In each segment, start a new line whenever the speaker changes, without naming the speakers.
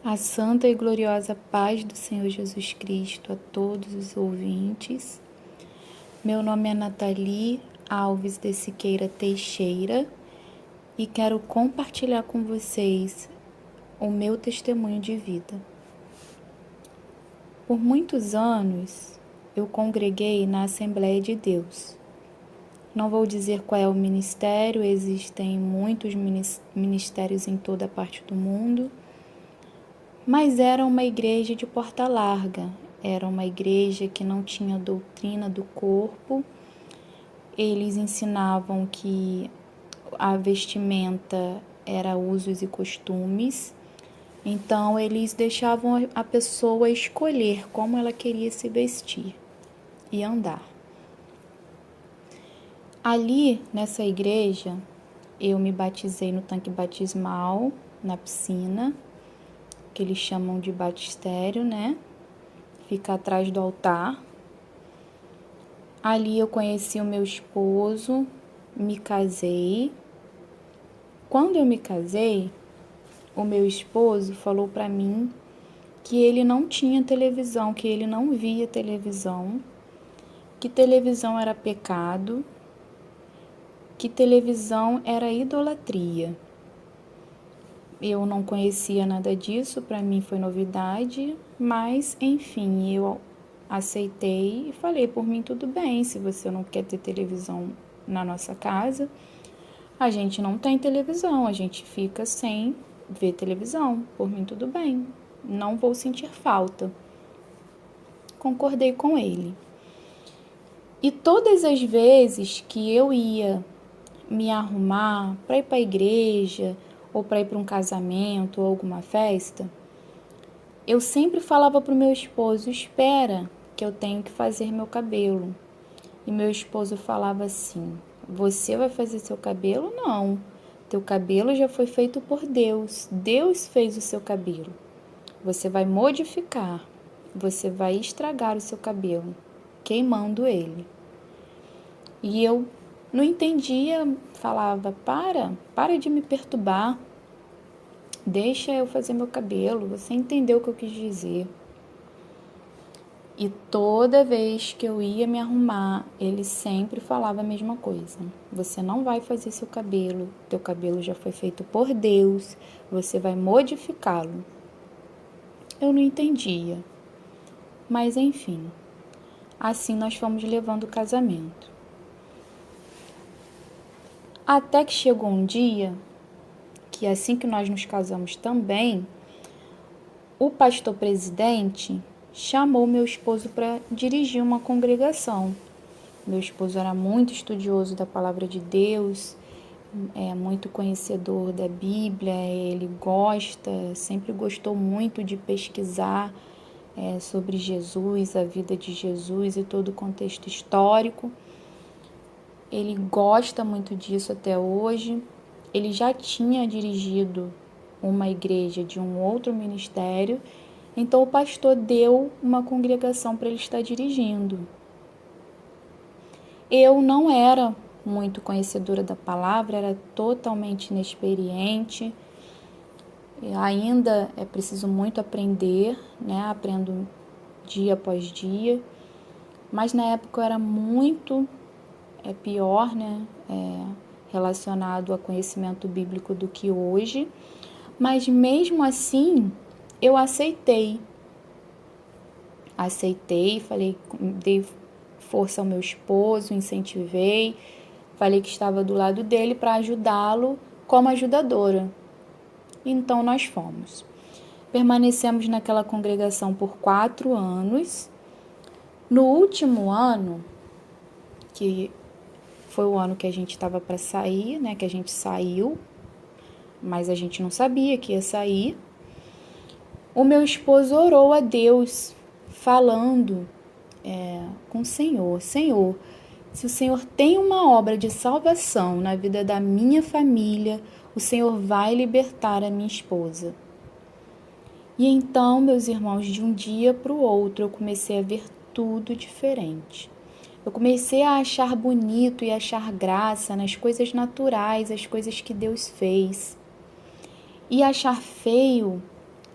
A santa e gloriosa paz do Senhor Jesus Cristo a todos os ouvintes. Meu nome é Nathalie Alves de Siqueira Teixeira e quero compartilhar com vocês o meu testemunho de vida. Por muitos anos eu congreguei na Assembleia de Deus. Não vou dizer qual é o ministério, existem muitos ministérios em toda a parte do mundo, mas era uma igreja de porta larga, era uma igreja que não tinha doutrina do corpo. Eles ensinavam que a vestimenta era usos e costumes, então eles deixavam a pessoa escolher como ela queria se vestir e andar. Ali, nessa igreja, eu me batizei no tanque batismal, na piscina, que eles chamam de batistério, né? Fica atrás do altar. Ali eu conheci o meu esposo, me casei. Quando eu me casei, o meu esposo falou para mim que ele não tinha televisão, que ele não via televisão, que televisão era pecado, que televisão era idolatria. Eu não conhecia nada disso, para mim foi novidade, mas enfim, eu aceitei e falei, por mim tudo bem, se você não quer ter televisão na nossa casa, a gente não tem televisão, a gente fica sem ver televisão, por mim tudo bem, não vou sentir falta. Concordei com ele. E todas as vezes que eu ia me arrumar para ir para a igreja, ou para ir para um casamento ou alguma festa, eu sempre falava para o meu esposo, espera que eu tenho que fazer meu cabelo. E meu esposo falava assim, você vai fazer seu cabelo? Não, teu cabelo já foi feito por Deus, Deus fez o seu cabelo. Você vai modificar, você vai estragar o seu cabelo, queimando ele. E eu não entendia, falava, para de me perturbar, deixa eu fazer meu cabelo, você entendeu o que eu quis dizer. E toda vez que eu ia me arrumar, ele sempre falava a mesma coisa, você não vai fazer seu cabelo, teu cabelo já foi feito por Deus, você vai modificá-lo. Eu não entendia, mas enfim, assim nós fomos levando o casamento. Até que chegou um dia, que assim que nós nos casamos também, o pastor presidente chamou meu esposo para dirigir uma congregação. Meu esposo era muito estudioso da palavra de Deus, muito conhecedor da Bíblia, ele sempre gostou muito de pesquisar sobre Jesus, a vida de Jesus e todo o contexto histórico. Ele gosta muito disso até hoje. Ele já tinha dirigido uma igreja de um outro ministério, então o pastor deu uma congregação para ele estar dirigindo. Eu não era muito conhecedora da palavra, era totalmente inexperiente, ainda é preciso muito aprender, né? Aprendo dia após dia, mas na época eu era muito pior, né? Relacionado a conhecimento bíblico do que hoje, mas mesmo assim eu aceitei, falei, dei força ao meu esposo, incentivei, falei que estava do lado dele para ajudá-lo como ajudadora. Então nós fomos. Permanecemos naquela congregação por 4 anos. No último ano, que foi o ano que a gente estava para sair, né? Que a gente saiu, mas a gente não sabia que ia sair. O meu esposo orou a Deus, falando com o Senhor, Senhor, se o Senhor tem uma obra de salvação na vida da minha família, o Senhor vai libertar a minha esposa. E então, meus irmãos, de um dia para o outro, eu comecei a ver tudo diferente. Eu comecei a achar bonito e achar graça nas coisas naturais, as coisas que Deus fez. E achar feio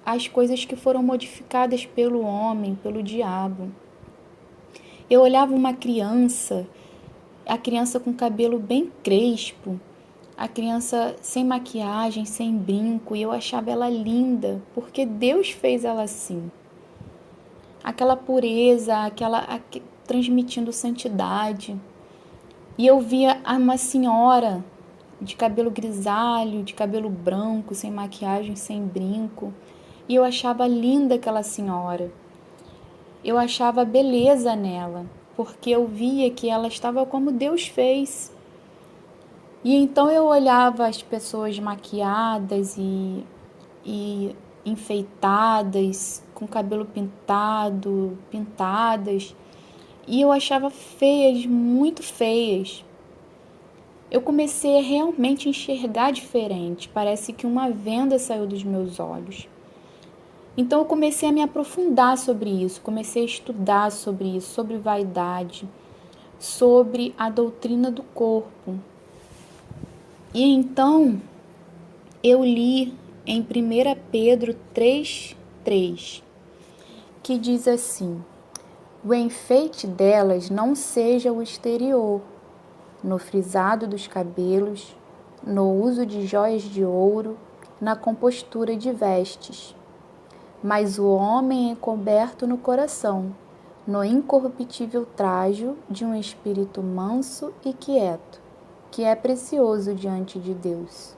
as coisas que foram modificadas pelo homem, pelo diabo. Eu olhava uma criança, a criança com cabelo bem crespo, a criança sem maquiagem, sem brinco, e eu achava ela linda, porque Deus fez ela assim. Aquela pureza, transmitindo santidade. E eu via uma senhora de cabelo grisalho, de cabelo branco, sem maquiagem, sem brinco. E eu achava linda aquela senhora. Eu achava beleza nela, porque eu via que ela estava como Deus fez. E então eu olhava as pessoas maquiadas e enfeitadas, com cabelo pintado, pintadas, e eu achava feias, muito feias. Eu comecei a realmente enxergar diferente, parece que uma venda saiu dos meus olhos. Então eu comecei a me aprofundar sobre isso, comecei a estudar sobre isso, sobre vaidade, sobre a doutrina do corpo. E então eu li em 1 Pedro 3,3, que diz assim: o enfeite delas não seja o exterior, no frisado dos cabelos, no uso de jóias de ouro, na compostura de vestes. Mas o homem é coberto no coração, no incorruptível trajo de um espírito manso e quieto, que é precioso diante de Deus.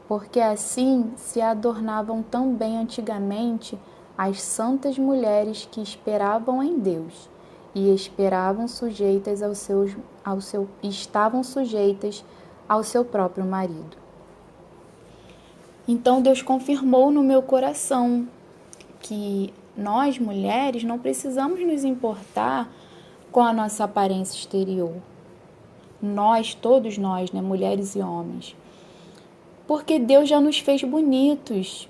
Porque assim se adornavam também antigamente as santas mulheres que esperavam em Deus e estavam sujeitas ao seu próprio marido. Então Deus confirmou no meu coração que nós, mulheres, não precisamos nos importar com a nossa aparência exterior. Nós, todos nós, né, mulheres e homens. Porque Deus já nos fez bonitos.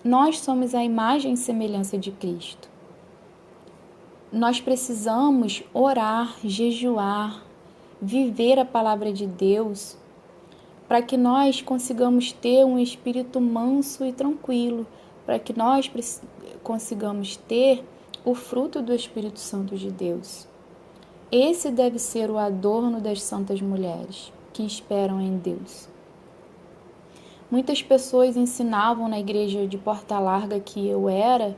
Nós somos a imagem e semelhança de Cristo. Nós precisamos orar, jejuar, viver a palavra de Deus, para que nós consigamos ter um espírito manso e tranquilo, para que nós consigamos ter o fruto do Espírito Santo de Deus. Esse deve ser o adorno das santas mulheres que esperam em Deus. Muitas pessoas ensinavam na igreja de Porta Larga que eu era,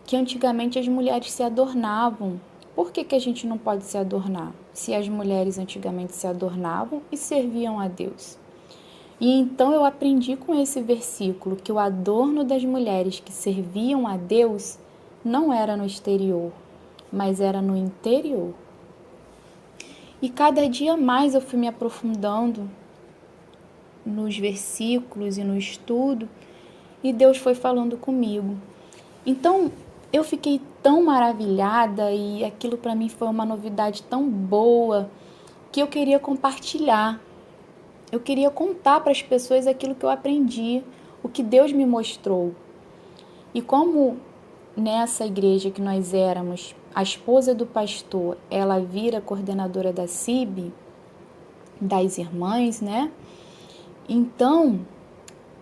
que antigamente as mulheres se adornavam. Por que a gente não pode se adornar? Se as mulheres antigamente se adornavam e serviam a Deus. E então eu aprendi com esse versículo que o adorno das mulheres que serviam a Deus não era no exterior, mas era no interior. E cada dia mais eu fui me aprofundando nos versículos e no estudo, e Deus foi falando comigo. Então eu fiquei tão maravilhada e aquilo para mim foi uma novidade tão boa que eu queria compartilhar. Eu queria contar para as pessoas aquilo que eu aprendi, o que Deus me mostrou. E como nessa igreja que nós éramos, a esposa do pastor, ela vira coordenadora da CIB, das irmãs, né? Então,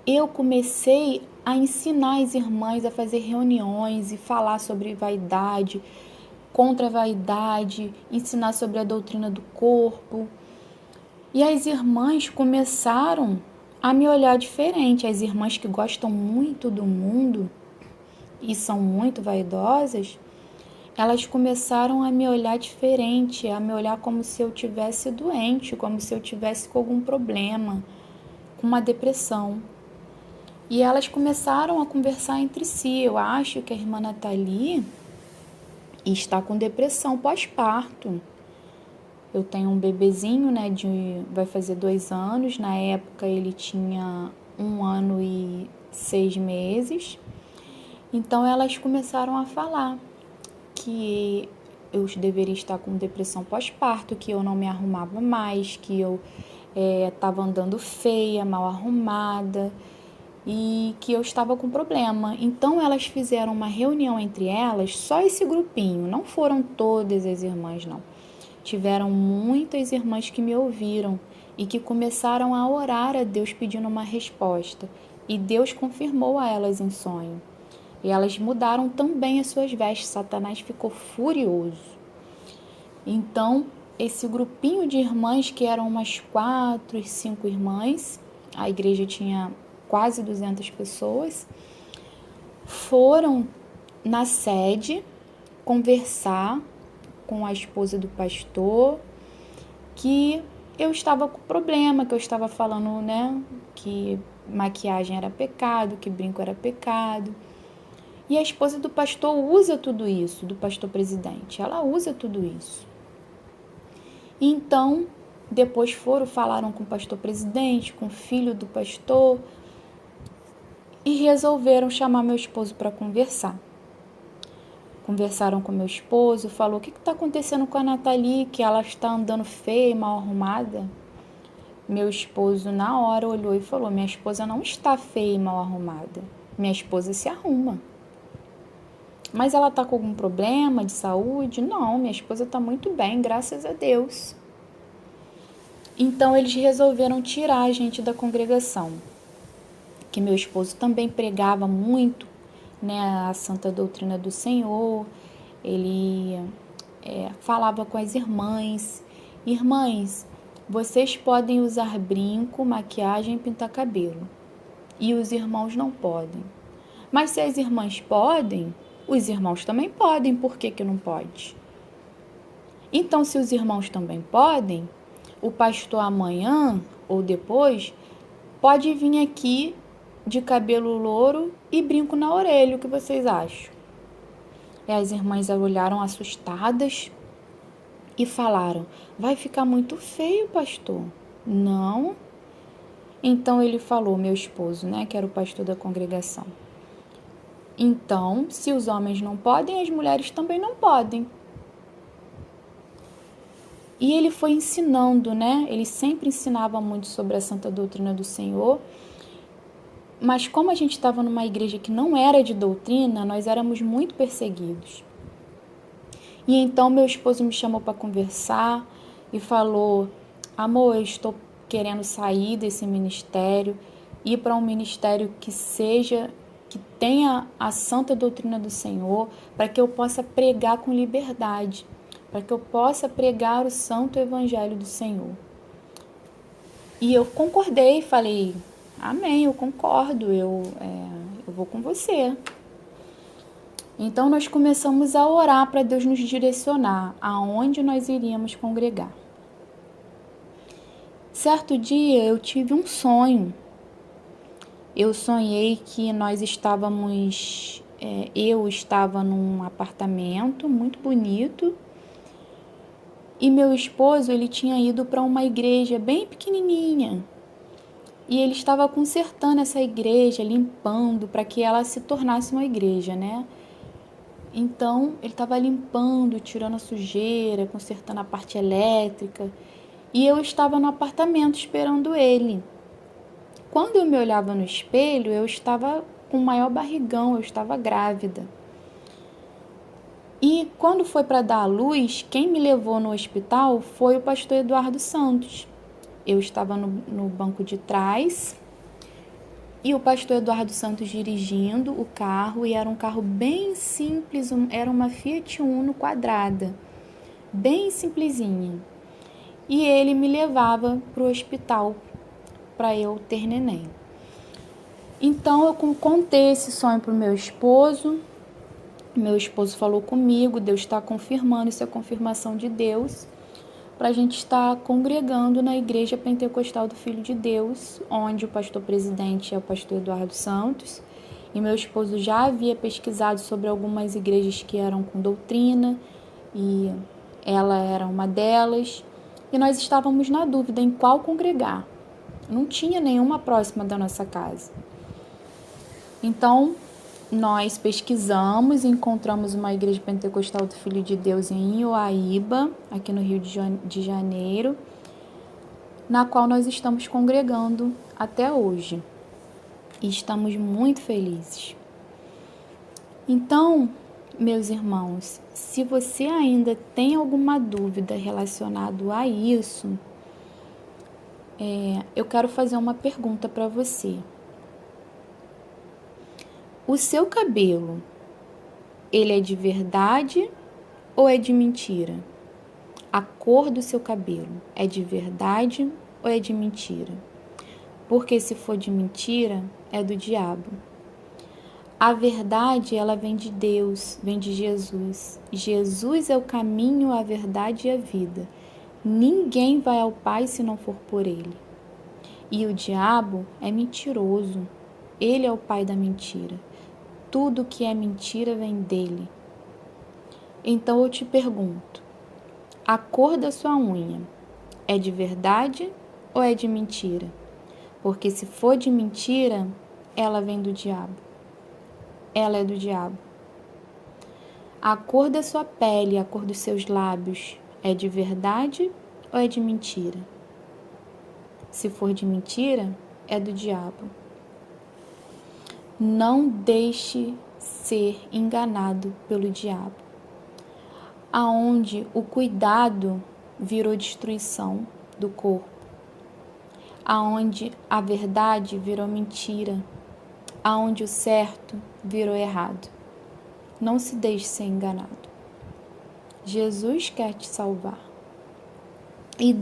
eu comecei a ensinar as irmãs a fazer reuniões e falar sobre vaidade, contra a vaidade, ensinar sobre a doutrina do corpo. E as irmãs começaram a me olhar diferente. As irmãs que gostam muito do mundo e são muito vaidosas, elas começaram a me olhar diferente, a me olhar como se eu tivesse doente, como se eu tivesse com algum problema, com uma depressão. E elas começaram a conversar entre si. Eu acho que a irmã Nathalie está com depressão pós-parto. Eu tenho um bebezinho, né, vai fazer 2 anos. Na época ele tinha 1 ano e 6 meses. Então elas começaram a falar que eu deveria estar com depressão pós-parto, que eu não me arrumava mais, que eu estava andando feia, mal arrumada e que eu estava com problema. Então elas fizeram uma reunião entre elas, só esse grupinho, não foram todas as irmãs não. Tiveram muitas irmãs que me ouviram e que começaram a orar a Deus pedindo uma resposta. E Deus confirmou a elas em sonho. E elas mudaram também as suas vestes. Satanás ficou furioso. Então, esse grupinho de irmãs, que eram umas 4, 5 irmãs, a igreja tinha quase 200 pessoas, foram na sede conversar com a esposa do pastor, que eu estava com problema, que eu estava falando, né, que maquiagem era pecado, que brinco era pecado. E a esposa do pastor usa tudo isso, do pastor presidente, ela usa tudo isso. Então, depois falaram com o pastor presidente, com o filho do pastor, e resolveram chamar meu esposo para conversar. Conversaram com meu esposo, falou: o que está acontecendo com a Nathalie, que ela está andando feia e mal arrumada? Meu esposo na hora olhou e falou: minha esposa não está feia e mal arrumada, minha esposa se arruma. Mas ela está com algum problema de saúde? Não, minha esposa está muito bem, graças a Deus. Então eles resolveram tirar a gente da congregação, que meu esposo também pregava muito, né, a santa doutrina do Senhor. Ele falava com as irmãs: irmãs, vocês podem usar brinco, maquiagem e pintar cabelo, e os irmãos não podem. Mas se as irmãs podem, os irmãos também podem, por que não pode? Então, se os irmãos também podem, o pastor amanhã ou depois pode vir aqui de cabelo louro e brinco na orelha, o que vocês acham? E as irmãs olharam assustadas e falaram: vai ficar muito feio, pastor. Não. Então ele falou, meu esposo, né, que era o pastor da congregação: então, se os homens não podem, as mulheres também não podem. E ele foi ensinando, né? Ele sempre ensinava muito sobre a santa doutrina do Senhor. Mas como a gente estava numa igreja que não era de doutrina, nós éramos muito perseguidos. E então meu esposo me chamou para conversar e falou: amor, eu estou querendo sair desse ministério, ir para um ministério que tenha a santa doutrina do Senhor, para que eu possa pregar com liberdade, para que eu possa pregar o santo evangelho do Senhor. E eu concordei, falei: amém, eu concordo, eu vou com você. Então nós começamos a orar para Deus nos direcionar aonde nós iríamos congregar. Certo dia eu tive um sonho. Eu sonhei que eu estava num apartamento muito bonito e meu esposo, ele tinha ido para uma igreja bem pequenininha e ele estava consertando essa igreja, limpando para que ela se tornasse uma igreja, né? Então ele estava limpando, tirando a sujeira, consertando a parte elétrica e eu estava no apartamento esperando ele. Quando eu me olhava no espelho, eu estava com maior barrigão, eu estava grávida. E quando foi para dar à luz, quem me levou no hospital foi o pastor Eduardo Santos. Eu estava no banco de trás e o pastor Eduardo Santos dirigindo o carro, e era um carro bem simples, era uma Fiat Uno quadrada, bem simplesinha. E ele me levava para o hospital para eu ter neném. Então eu contei esse sonho para o meu esposo falou comigo: Deus está confirmando, isso é confirmação de Deus, para a gente estar congregando na Igreja Pentecostal do Filho de Deus, onde o pastor presidente é o pastor Eduardo Santos, e meu esposo já havia pesquisado sobre algumas igrejas que eram com doutrina, e ela era uma delas, e nós estávamos na dúvida em qual congregar. Não tinha nenhuma próxima da nossa casa. Então, nós pesquisamos e encontramos uma igreja pentecostal do Filho de Deus em Ioaíba, aqui no Rio de Janeiro, na qual nós estamos congregando até hoje. E estamos muito felizes. Então, meus irmãos, se você ainda tem alguma dúvida relacionada a isso, eu quero fazer uma pergunta para você. O seu cabelo, ele é de verdade ou é de mentira? A cor do seu cabelo é de verdade ou é de mentira? Porque se for de mentira, é do diabo. A verdade, ela vem de Deus, vem de Jesus. Jesus é o caminho, a verdade e a vida. Ninguém vai ao Pai se não for por Ele. E o diabo é mentiroso. Ele é o pai da mentira. Tudo que é mentira vem dele. Então eu te pergunto, a cor da sua unha é de verdade ou é de mentira? Porque se for de mentira, ela vem do diabo. Ela é do diabo. A cor da sua pele, a cor dos seus lábios, é de verdade ou é de mentira? Se for de mentira, é do diabo. Não deixe ser enganado pelo diabo. Aonde o cuidado virou destruição do corpo. Aonde a verdade virou mentira. Aonde o certo virou errado. Não se deixe ser enganado. Jesus quer te salvar. E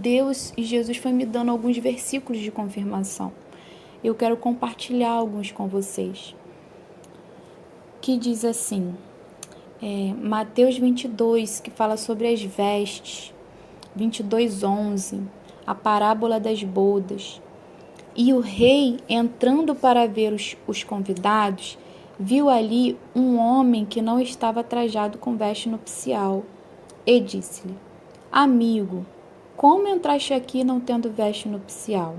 Jesus foi me dando alguns versículos de confirmação. Eu quero compartilhar alguns com vocês. Que diz assim, Mateus 22, que fala sobre as vestes, 22:11, a parábola das bodas. E o rei, entrando para ver os convidados, viu ali um homem que não estava trajado com veste nupcial, e disse-lhe, amigo, como entraste aqui não tendo veste nupcial?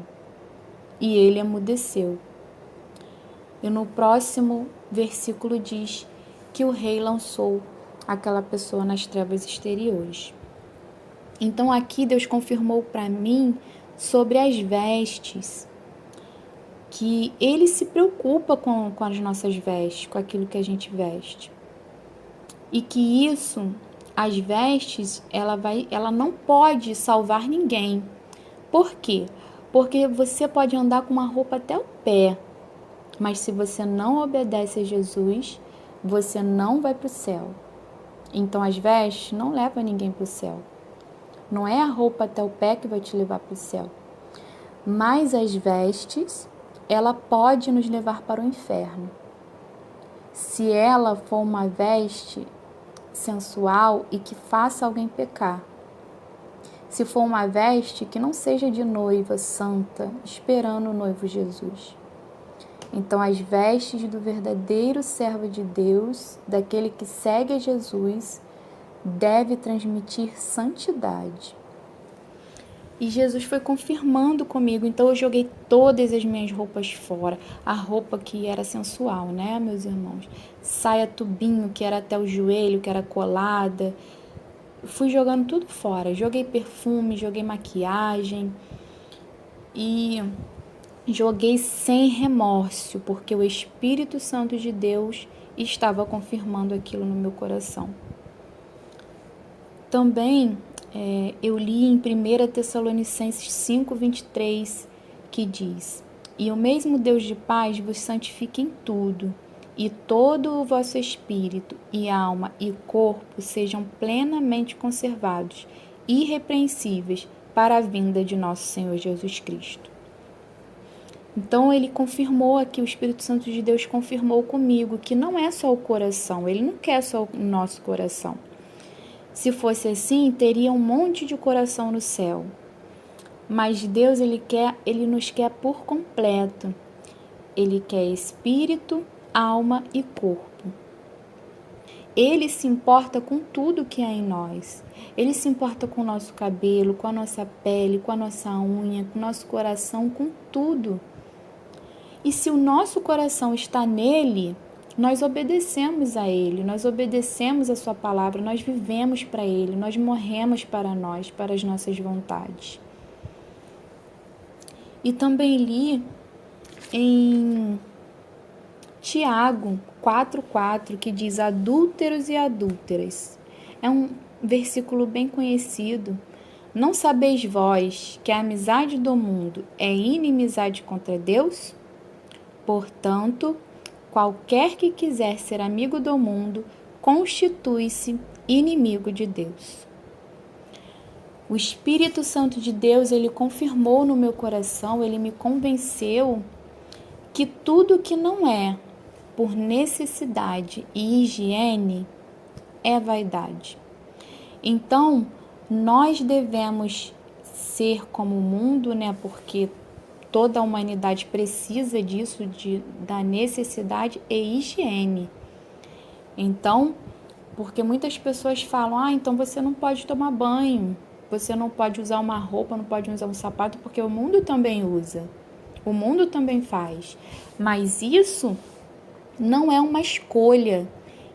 E ele emudeceu. E no próximo versículo diz que o rei lançou aquela pessoa nas trevas exteriores. Então aqui Deus confirmou para mim sobre as vestes, que Ele se preocupa com as nossas vestes, com aquilo que a gente veste. E que isso, as vestes, ela não pode salvar ninguém. Por quê? Porque você pode andar com uma roupa até o pé, mas se você não obedece a Jesus, você não vai para o céu. Então as vestes não levam ninguém para o céu. Não é a roupa até o pé que vai te levar para o céu. Mas as vestes, ela pode nos levar para o inferno. Se ela for uma veste sensual e que faça alguém pecar. Se for uma veste que não seja de noiva santa, esperando o noivo Jesus. Então, as vestes do verdadeiro servo de Deus, daquele que segue a Jesus, deve transmitir santidade. E Jesus foi confirmando comigo, então eu joguei todas as minhas roupas fora. A roupa que era sensual, né, meus irmãos? Saia tubinho, que era até o joelho, que era colada. Fui jogando tudo fora. Joguei perfume, joguei maquiagem. E joguei sem remorso, porque o Espírito Santo de Deus estava confirmando aquilo no meu coração. Também eu li em 1 Tessalonicenses 5:23, que diz, e o mesmo Deus de paz vos santifique em tudo, e todo o vosso espírito, e alma, e corpo sejam plenamente conservados, irrepreensíveis, para a vinda de nosso Senhor Jesus Cristo. Então ele confirmou aqui, o Espírito Santo de Deus confirmou comigo que não é só o coração, ele não quer só o nosso coração. Se fosse assim, teria um monte de coração no céu. Mas Deus, ele nos quer por completo. Ele quer espírito, alma e corpo. Ele se importa com tudo que há em nós. Ele se importa com o nosso cabelo, com a nossa pele, com a nossa unha, com o nosso coração, com tudo. E se o nosso coração está nele, nós obedecemos a Ele, nós obedecemos a Sua palavra, nós vivemos para Ele, nós morremos para nós, para as nossas vontades. E também li em Tiago 4:4, que diz adúlteros e adúlteras. É um versículo bem conhecido. Não sabeis vós que a amizade do mundo é inimizade contra Deus? Portanto, qualquer que quiser ser amigo do mundo constitui-se inimigo de Deus. O Espírito Santo de Deus, ele confirmou no meu coração, ele me convenceu que tudo que não é por necessidade e higiene é vaidade. Então, nós devemos ser como o mundo, né? Porque toda a humanidade precisa disso, da necessidade e higiene. Então, porque muitas pessoas falam, então você não pode tomar banho, você não pode usar uma roupa, não pode usar um sapato, porque o mundo também usa, o mundo também faz. Mas isso não é uma escolha,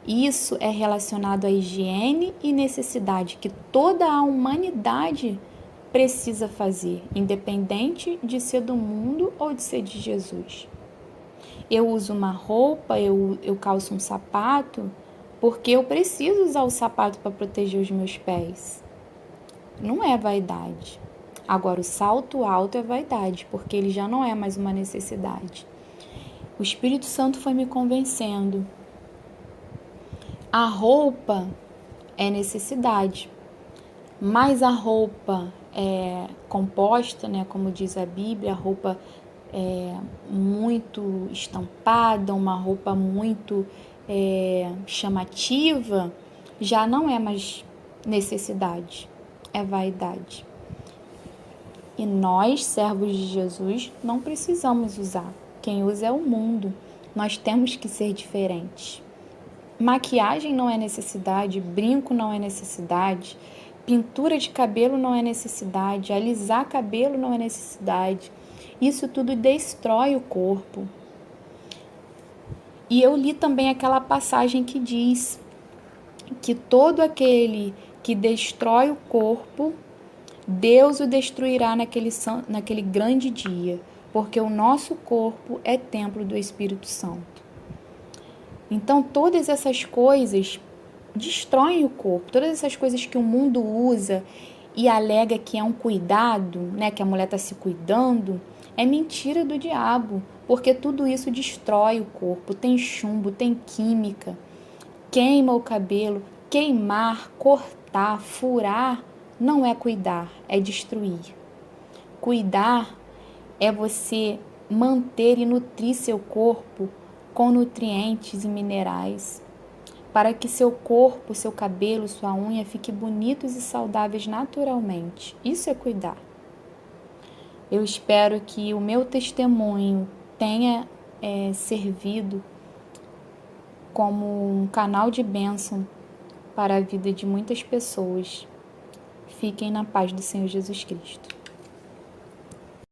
isso é relacionado à higiene e necessidade que toda a humanidade precisa fazer, independente de ser do mundo ou de ser de Jesus. Eu uso uma roupa, eu calço um sapato, porque eu preciso usar o sapato para proteger os meus pés. Não é vaidade. Agora, o salto alto é vaidade, porque ele já não é mais uma necessidade. O Espírito Santo foi me convencendo. A roupa é necessidade, mas a roupa é composta, né, como diz a Bíblia, a roupa muito estampada, uma roupa muito chamativa, já não é mais necessidade, é vaidade. E nós, servos de Jesus, não precisamos usar. Quem usa é o mundo. Nós temos que ser diferentes. Maquiagem não é necessidade, brinco não é necessidade, pintura de cabelo não é necessidade, alisar cabelo não é necessidade. Isso tudo destrói o corpo. E eu li também aquela passagem que diz que todo aquele que destrói o corpo, Deus o destruirá naquele grande dia, porque o nosso corpo é templo do Espírito Santo. Então, todas essas coisas destroem o corpo, todas essas coisas que o mundo usa e alega que é um cuidado, né, que a mulher está se cuidando, é mentira do diabo, porque tudo isso destrói o corpo, tem chumbo, tem química, queima o cabelo, queimar, cortar, furar, não é cuidar, é destruir. Cuidar é você manter e nutrir seu corpo com nutrientes e minerais, para que seu corpo, seu cabelo, sua unha fiquem bonitos e saudáveis naturalmente. Isso é cuidar. Eu espero que o meu testemunho tenha servido como um canal de bênção para a vida de muitas pessoas. Fiquem na paz do Senhor Jesus Cristo.